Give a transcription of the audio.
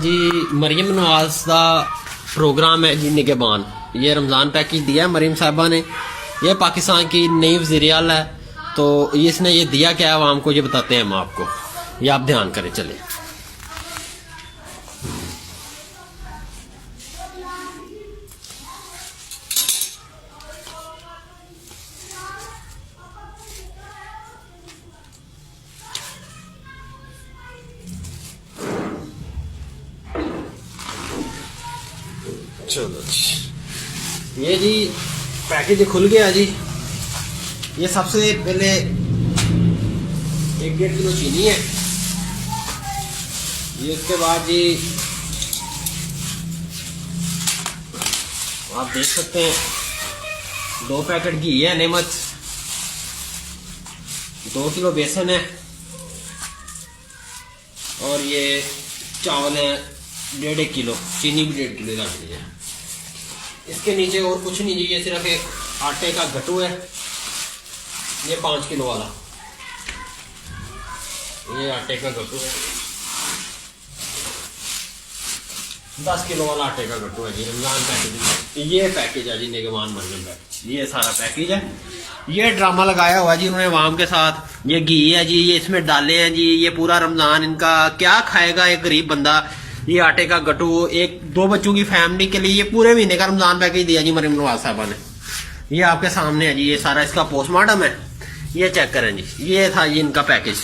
जी मरियम नवाज का प्रोग्राम है जी निगहबान। ये रमज़ान पैकेज दिया है मरियम साहबा ने। ये पाकिस्तान की नई वज़ीर आला है, तो इसने ये दिया क्या है आवाम को, ये बताते हैं हम आपको। ये आप ध्यान करें। चले चलो जी, ये जी पैकेज खुल गया जी। ये सबसे पहले 1-1.5 किलो चीनी है। ये उसके बाद जी आप देख सकते हैं 2 पैकेट घी है नेमत, 2 किलो बेसन है, और ये चावल है 1.5 किलो, चीनी भी 1.5 किलो डाल दी है। इसके नीचे और कुछ नहीं जी, ये सिर्फ एक आटे का गट्टू है, ये 5 किलो वाला, ये आटे का गट्टू है। 10 किलो वाला आटे का गट्टू है जी। रमजान पैकेज, ये पैकेज है जी निगहबान मरियम पैकेज। ये सारा पैकेज है। ये ड्रामा लगाया हुआ जी उन्होंने अवाम के साथ। ये घी है जी, ये इसमें डाले हैं जी। ये पूरा रमजान इनका क्या खाएगा एक गरीब बंदा। ये आटे का गट्टू 1-2 बच्चों की फैमिली के लिए ये पूरे महीने का रमजान पैकेज दिया जी मरियम नवाज साहबा ने। ये आपके सामने है जी, ये सारा इसका पोस्टमार्टम है। ये चेक करें जी, ये था जी इनका पैकेज।